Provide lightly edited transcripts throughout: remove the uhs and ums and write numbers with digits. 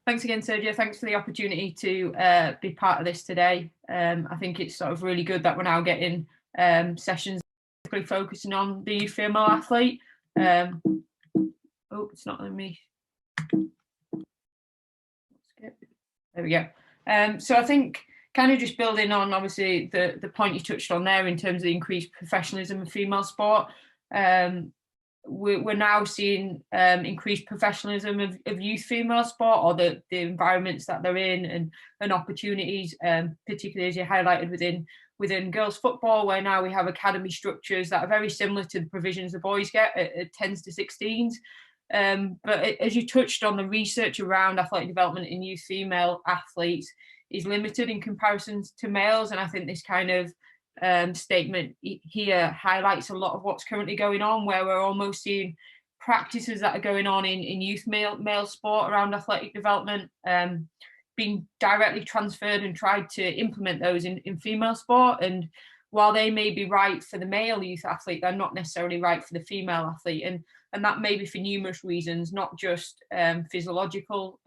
Thanks again, Sergio. Thanks for the opportunity to be part of this today. I think it's sort of really good that we're now getting sessions focusing on the female athlete. Oh, it's not on me. There we go. So I think kind of just building on, obviously, the point you touched on there in terms of the increased professionalism of female sport. We're now seeing increased professionalism of youth female sport, or the environments that they're in, and opportunities, particularly as you highlighted within girls football, where now we have academy structures that are very similar to the provisions the boys get at 10s to 16s. But as you touched on, the research around athletic development in youth female athletes is limited in comparison to males, and I think this kind of statement here highlights a lot of what's currently going on, where we're almost seeing practices that are going on in youth male sport around athletic development being directly transferred and tried to implement those in female sport. And while they may be right for the male youth athlete, they're not necessarily right for the female athlete, and that may be for numerous reasons, not just physiological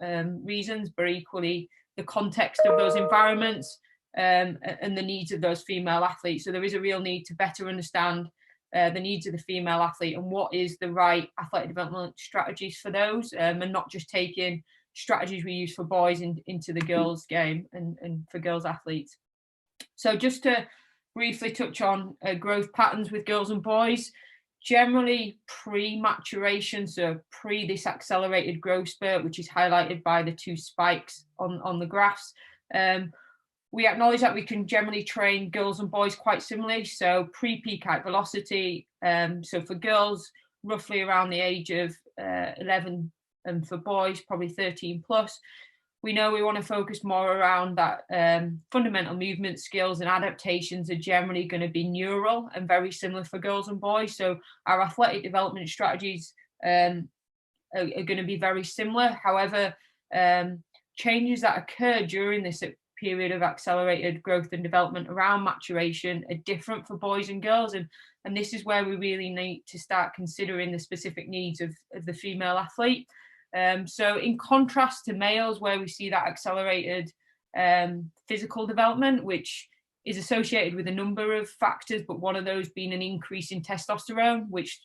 reasons, but equally the context of those environments and the needs of those female athletes. So there is a real need to better understand the needs of the female athlete and what is the right athletic development strategies for those, and not just taking strategies we use for boys into the girls game and for girls athletes. So just to briefly touch on growth patterns with girls and boys, generally pre-maturation, so pre this accelerated growth spurt, which is highlighted by the two spikes on the graphs, we acknowledge that we can generally train girls and boys quite similarly. So pre-peak height velocity, so for girls, roughly around the age of 11, and for boys, probably 13 plus. We know we want to focus more around that fundamental movement skills, and adaptations are generally going to be neural and very similar for girls and boys. So our athletic development strategies are going to be very similar. However, changes that occur during this period of accelerated growth and development around maturation are different for boys and girls. And this is where we really need to start considering the specific needs of the female athlete. So in contrast to males, where we see that accelerated physical development, which is associated with a number of factors, but one of those being an increase in testosterone, which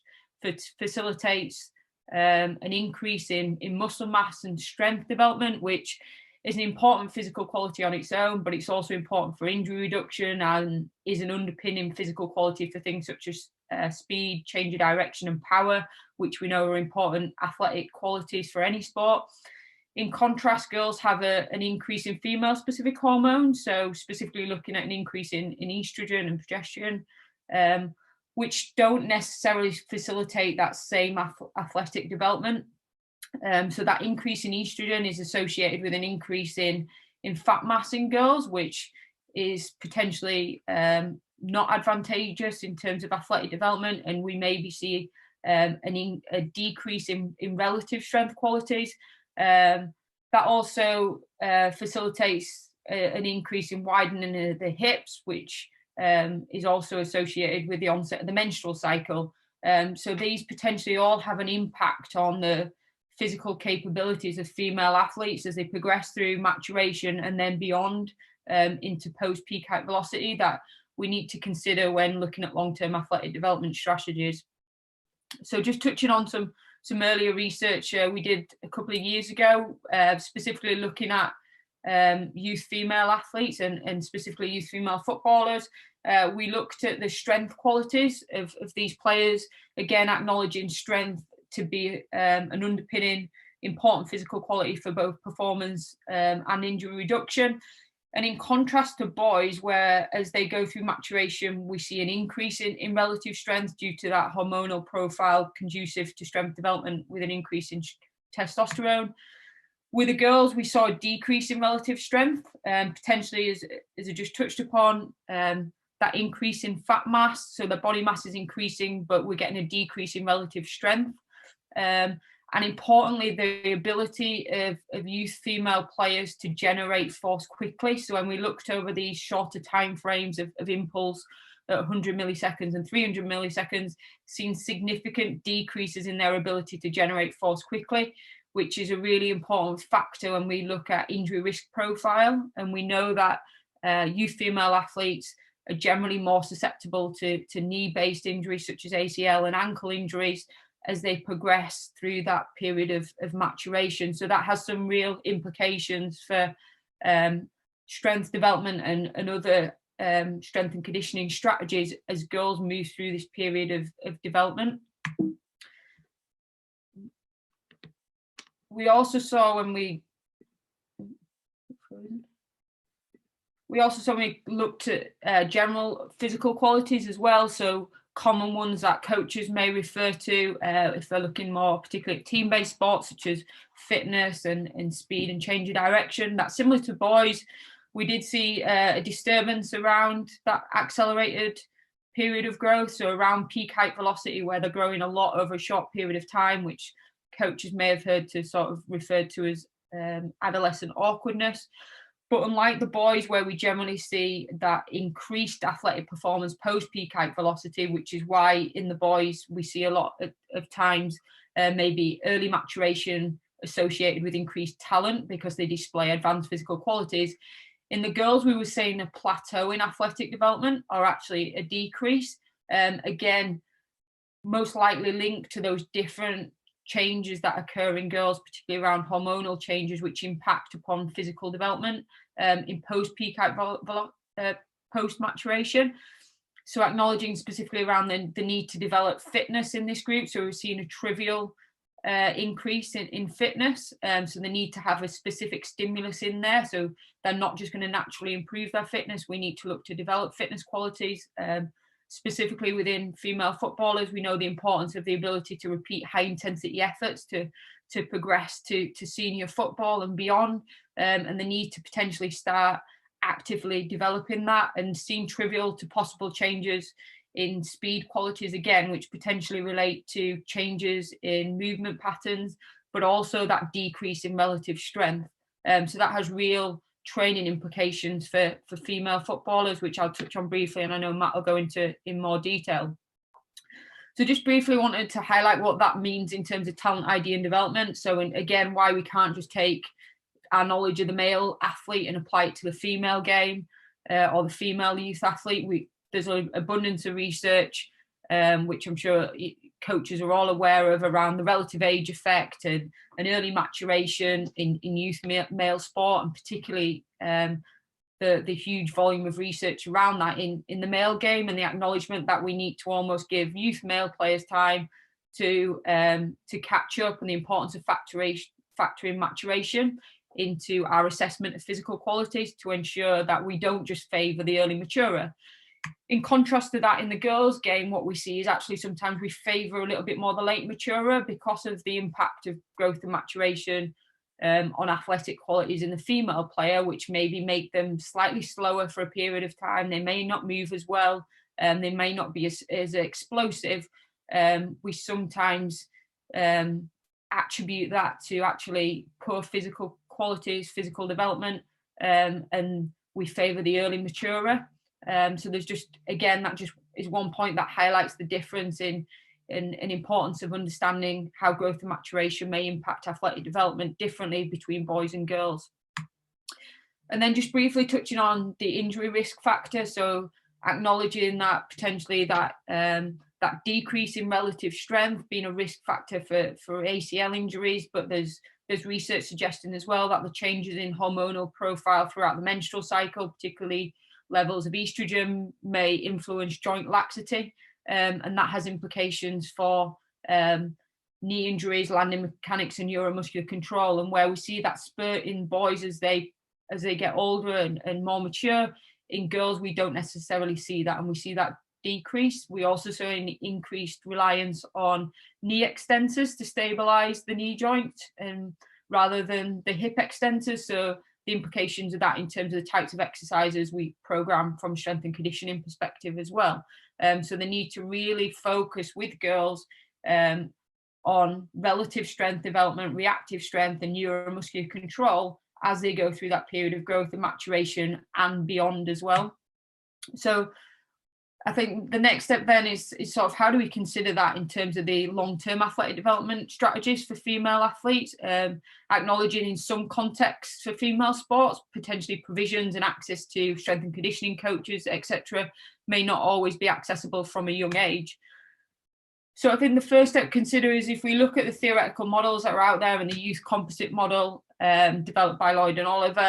facilitates an increase in muscle mass and strength development, which is an important physical quality on its own, but it's also important for injury reduction and is an underpinning physical quality for things such as speed, change of direction, and power, which we know are important athletic qualities for any sport. In contrast, girls have an increase in female-specific hormones, so specifically looking at an increase in estrogen and progesterone, which don't necessarily facilitate that same athletic development. So that increase in estrogen is associated with an increase in fat mass in girls, which is potentially not advantageous in terms of athletic development, and we maybe see a decrease in relative strength qualities. That also facilitates an increase in widening of the hips, which is also associated with the onset of the menstrual cycle. So these potentially all have an impact on the physical capabilities of female athletes as they progress through maturation and then beyond into post-peak height velocity, that we need to consider when looking at long-term athletic development strategies. So just touching on some earlier research we did a couple of years ago, specifically looking at youth female athletes and specifically youth female footballers. We looked at the strength qualities of these players, again acknowledging strength to be an underpinning important physical quality for both performance and injury reduction. And in contrast to boys, where as they go through maturation, we see an increase in relative strength due to that hormonal profile conducive to strength development with an increase in testosterone. With the girls, we saw a decrease in relative strength, potentially, as I just touched upon, that increase in fat mass. So the body mass is increasing, but we're getting a decrease in relative strength. And importantly, the ability of youth female players to generate force quickly. So when we looked over these shorter time frames of impulse at 100 milliseconds and 300 milliseconds, seen significant decreases in their ability to generate force quickly, which is a really important factor when we look at injury risk profile. And we know that youth female athletes are generally more susceptible to knee-based injuries such as ACL and ankle injuries as they progress through that period of maturation. So that has some real implications for strength development and other strength and conditioning strategies as girls move through this period of development. We also saw when we looked at general physical qualities as well. So common ones that coaches may refer to if they're looking more particularly at team-based sports such as fitness and speed and change of direction. That's similar to boys. We did see a disturbance around that accelerated period of growth, so around peak height velocity, where they're growing a lot over a short period of time, which coaches may have heard to sort of referred to as adolescent awkwardness. But unlike the boys, where we generally see that increased athletic performance post-peak height velocity, which is why in the boys we see a lot of times maybe early maturation associated with increased talent because they display advanced physical qualities. In the girls, we were seeing a plateau in athletic development, or actually a decrease. Again, most likely linked to those different changes that occur in girls, particularly around hormonal changes, which impact upon physical development in post-peak height post-maturation. So acknowledging specifically around the need to develop fitness in this group. So we're seeing a trivial increase in fitness. So they need to have a specific stimulus in there. So they're not just going to naturally improve their fitness. We need to look to develop fitness qualities. Specifically within female footballers, we know the importance of the ability to repeat high intensity efforts to progress to senior football and beyond, and the need to potentially start actively developing that, and seem trivial to possible changes in speed qualities again, which potentially relate to changes in movement patterns, but also that decrease in relative strength. So that has real training implications for female footballers, which I'll touch on briefly, and I know Matt will go into in more detail. So just briefly wanted to highlight what that means in terms of talent ID and development. So again, why we can't just take our knowledge of the male athlete and apply it to the female game or the female youth athlete. There's an abundance of research, which I'm sure coaches are all aware of, around the relative age effect and early maturation in youth male sport, and particularly the huge volume of research around that in the male game, and the acknowledgement that we need to almost give youth male players time to catch up, and the importance of factoring maturation into our assessment of physical qualities to ensure that we don't just favour the early maturer. In contrast to that, in the girls' game, what we see is actually sometimes we favour a little bit more the late maturer because of the impact of growth and maturation on athletic qualities in the female player, which maybe make them slightly slower for a period of time. They may not move as well, they may not be as explosive. We sometimes attribute that to actually poor physical qualities, physical development, and we favour the early maturer. So there's just, again, that just is one point that highlights the difference in importance of understanding how growth and maturation may impact athletic development differently between boys and girls. And then just briefly touching on the injury risk factor. So acknowledging that potentially that decrease in relative strength being a risk factor for ACL injuries, but there's research suggesting as well that the changes in hormonal profile throughout the menstrual cycle, particularly levels of estrogen, may influence joint laxity, and that has implications for knee injuries, landing mechanics, and neuromuscular control. And where we see that spurt in boys as they get older and more mature, in girls we don't necessarily see that, and we see that decrease. We also saw an increased reliance on knee extensors to stabilize the knee joint, and rather than the hip extensors. So the implications of that in terms of the types of exercises we program from a strength and conditioning perspective as well. So the need to really focus with girls on relative strength development, reactive strength, and neuromuscular control as they go through that period of growth and maturation and beyond as well. So I think the next step then is sort of how do we consider that in terms of the long-term athletic development strategies for female athletes, acknowledging in some contexts for female sports, potentially provisions and access to strength and conditioning coaches, etc., may not always be accessible from a young age. So I think the first step to consider is if we look at the theoretical models that are out there and the youth composite model developed by Lloyd and Oliver,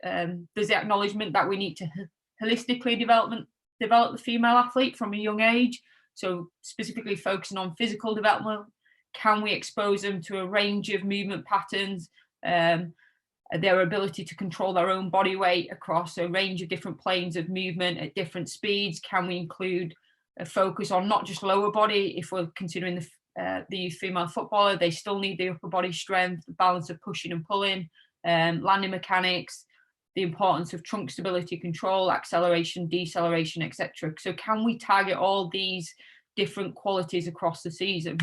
and there's the acknowledgement that we need to holistically develop the female athlete from a young age. So specifically focusing on physical development, can we expose them to a range of movement patterns, their ability to control their own body weight across a range of different planes of movement at different speeds? Can we include a focus on not just lower body? If we're considering the youth female footballer, they still need the upper body strength, the balance of pushing and pulling, landing mechanics, the importance of trunk stability control, acceleration, deceleration, etc. So can we target all these different qualities across the season?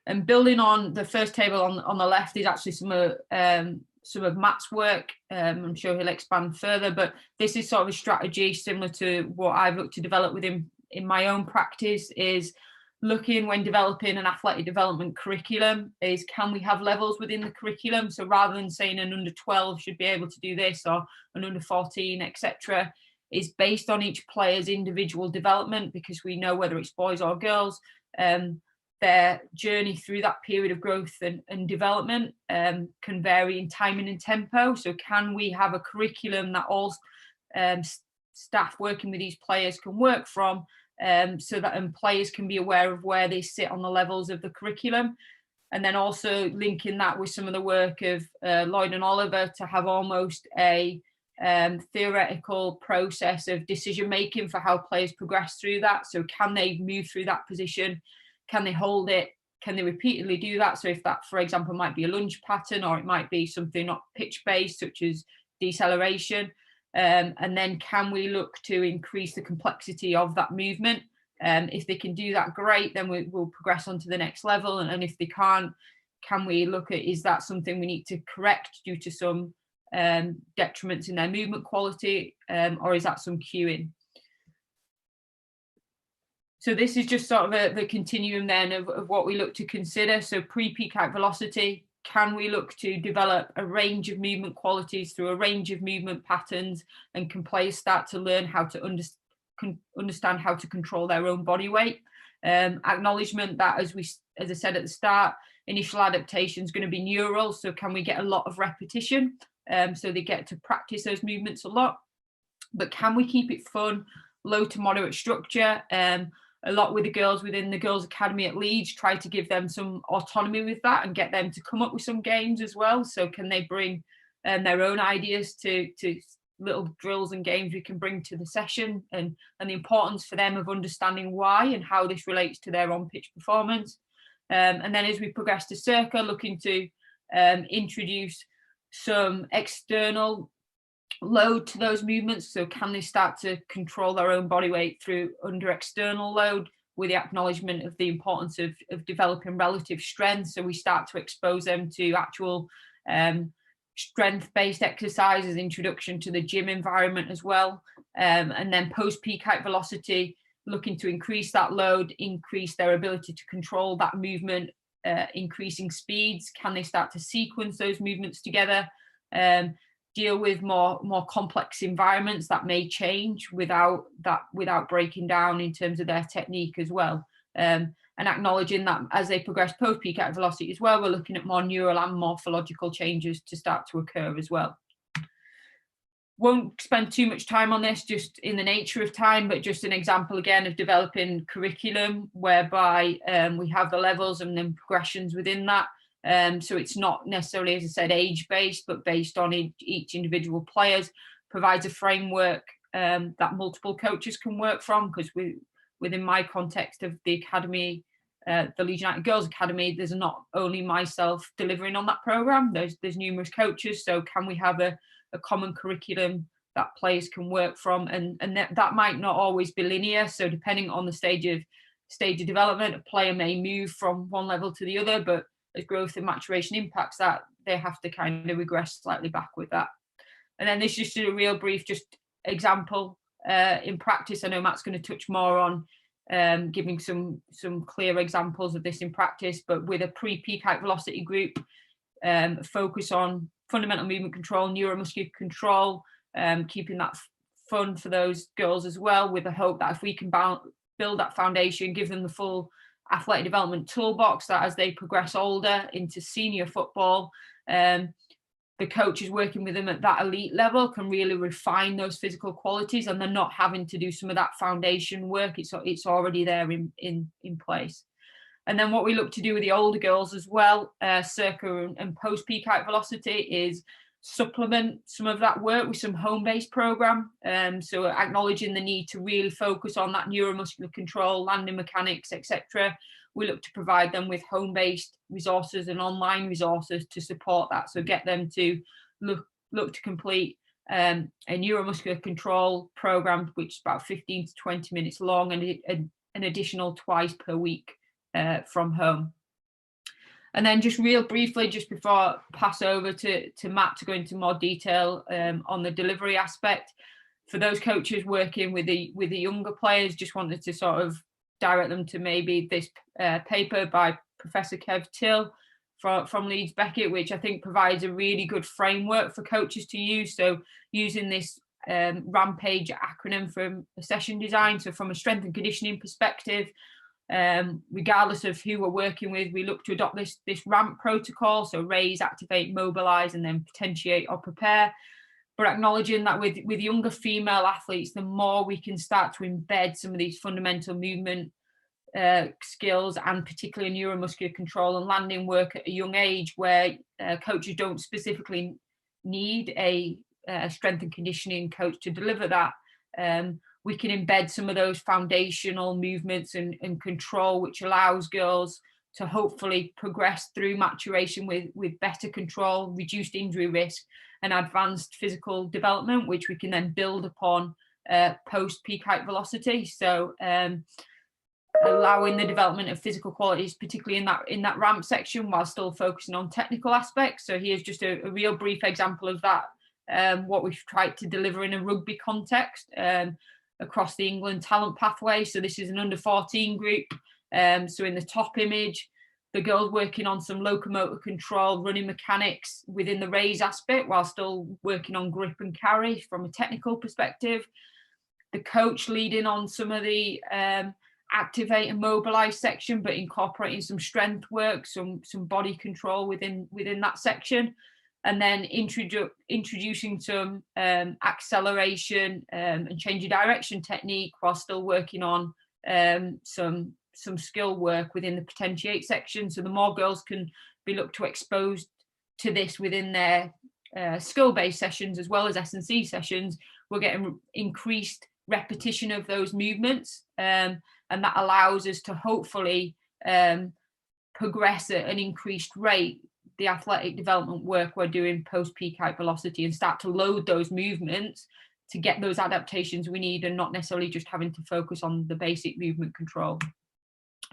And building on the first table on the left is actually some of Matt's work. I'm sure he'll expand further, but this is sort of a strategy similar to what I've looked to develop with him in my own practice, is looking when developing an athletic development curriculum is, can we have levels within the curriculum? So rather than saying an under 12 should be able to do this or an under 14, etc., is based on each player's individual development, because we know whether it's boys or girls, their journey through that period of growth and development can vary in timing and tempo. So can we have a curriculum that all staff working with these players can work from, so that players can be aware of where they sit on the levels of the curriculum? And then also linking that with some of the work of Lloyd and Oliver to have almost a theoretical process of decision making for how players progress through that. So can they move through that position? Can they hold it? Can they repeatedly do that? So if that, for example, might be a lunge pattern, or it might be something not pitch based, such as deceleration. And then can we look to increase the complexity of that movement? If they can do that, great, then we'll progress on to the next level. And if they can't, can we look at, is that something we need to correct due to some detriments in their movement quality, or is that some cueing? So this is just sort of the continuum then of what we look to consider. So pre-peak height velocity, can we look to develop a range of movement qualities through a range of movement patterns, and can players start to learn how to understand how to control their own body weight? Acknowledgement that, as I said at the start, initial adaptation is going to be neural. So can we get a lot of repetition, so they get to practice those movements a lot? But can we keep it fun, low to moderate structure? A lot with the girls within the Girls Academy at Leeds, try to give them some autonomy with that and get them to come up with some games as well. So can they bring their own ideas to little drills and games we can bring to the session, and the importance for them of understanding why and how this relates to their on-pitch performance. And then as we progress to Circa, looking to introduce some external load to those movements. So can they start to control their own body weight through under external load, with the acknowledgement of the importance of developing relative strength? So we start to expose them to actual strength-based exercises, introduction to the gym environment as well. And then post-peak height velocity, looking to increase that load, increase their ability to control that movement, increasing speeds. Can they start to sequence those movements together? Deal with more complex environments that may change without breaking down in terms of their technique as well. And acknowledging that as they progress post-peak height velocity as well, we're looking at more neural and morphological changes to start to occur as well. Won't spend too much time on this, just in the nature of time, but just an example again of developing curriculum whereby we have the levels and then progressions within that. So it's not necessarily, as I said, age-based, but based on each individual players, provides a framework that multiple coaches can work from, because within my context of the academy, the Leeds United Girls Academy, there's not only myself delivering on that programme, there's numerous coaches. So can we have a common curriculum that players can work from? And that might not always be linear. So depending on the stage of development, a player may move from one level to the other, but as growth and maturation impacts that, they have to kind of regress slightly back with that. And then this is just a real brief just example in practice. I know Matt's going to touch more on giving some clear examples of this in practice, but with a pre-peak height velocity group, focus on fundamental movement control, neuromuscular control, keeping that fun for those girls as well, with the hope that if we can build that foundation, give them the full athletic development toolbox, that as they progress older into senior football, the coaches working with them at that elite level can really refine those physical qualities, and they're not having to do some of that foundation work. It's already there in place. And then what we look to do with the older girls as well, circa and post peak height velocity, is supplement some of that work with some home-based program. So acknowledging the need to really focus on that neuromuscular control, landing mechanics, etc. We look to provide them with home-based resources and online resources to support that. So get them to look to complete a neuromuscular control program, which is about 15 to 20 minutes long, and an additional twice per week from home. And then just real briefly, just before I pass over to Matt to go into more detail on the delivery aspect, for those coaches working with the younger players, just wanted to sort of direct them to maybe this paper by Professor Kev Till from Leeds Beckett, which I think provides a really good framework for coaches to use. So using this RAMPAGE acronym for a session design, so from a strength and conditioning perspective, regardless of who we're working with, we look to adopt this RAMP protocol, so raise, activate, mobilize, and then potentiate or prepare. But acknowledging that with younger female athletes, the more we can start to embed some of these fundamental movement skills, and particularly neuromuscular control and landing work at a young age, where coaches don't specifically need a strength and conditioning coach to deliver that. We can embed some of those foundational movements and control, which allows girls to hopefully progress through maturation with better control, reduced injury risk, and advanced physical development, which we can then build upon post peak height velocity. So allowing the development of physical qualities, particularly in that ramp section, while still focusing on technical aspects. So here's just a real brief example of that, what we've tried to deliver in a rugby context across the England talent pathway. So this is an under 14 group. So in the top image, the girls working on some locomotor control, running mechanics within the raise aspect, while still working on grip and carry from a technical perspective. The coach leading on some of the activate and mobilize section, but incorporating some strength work, some body control within that section. And then introducing some acceleration and change of direction technique, while still working on some skill work within the potentiate section. So the more girls can be looked to expose to this within their skill-based sessions as well as S&C sessions, we're getting increased repetition of those movements, and that allows us to hopefully progress at an increased rate the athletic development work we're doing post peak height velocity, and start to load those movements to get those adaptations we need, and not necessarily just having to focus on the basic movement control.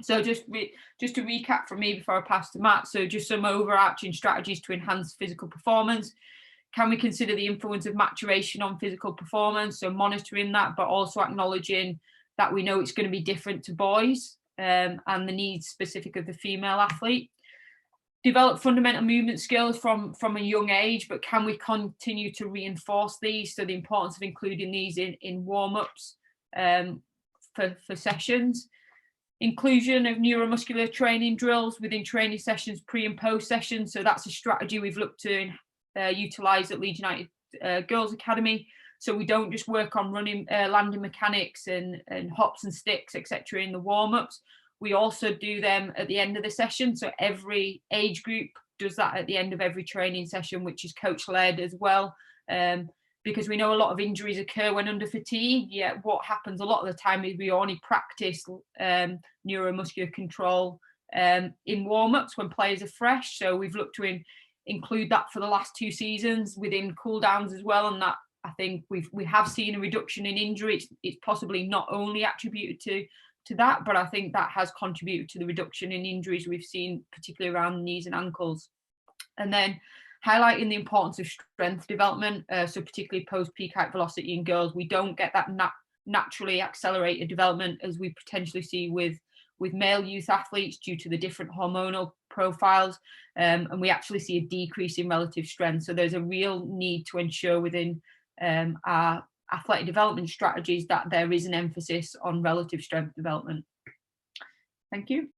So just to recap from me before I pass to Matt, so just some overarching strategies to enhance physical performance. Can we consider the influence of maturation on physical performance? So monitoring that, but also acknowledging that we know it's going to be different to boys and the needs specific of the female athlete. Develop fundamental movement skills from a young age, but can we continue to reinforce these? So the importance of including these in warm-ups for sessions. Inclusion of neuromuscular training drills within training sessions, pre and post sessions. So that's a strategy we've looked to utilise at Leeds United Girls Academy. So we don't just work on running, landing mechanics and hops and sticks, etc. in the warm-ups. We also do them at the end of the session. So every age group does that at the end of every training session, which is coach-led as well. Because we know a lot of injuries occur when under fatigue. Yet what happens a lot of the time is we only practice neuromuscular control in warm-ups when players are fresh. So we've looked to include that for the last 2 seasons within cool downs as well. And that, I think we have seen a reduction in injury. It's possibly not only attributed to that, but I think that has contributed to the reduction in injuries we've seen, particularly around knees and ankles. And then highlighting the importance of strength development. So particularly post-peak height velocity in girls, we don't get that naturally accelerated development as we potentially see with male youth athletes due to the different hormonal profiles, and we actually see a decrease in relative strength. So there's a real need to ensure within our athletic development strategies that there is an emphasis on relative strength development. Thank you.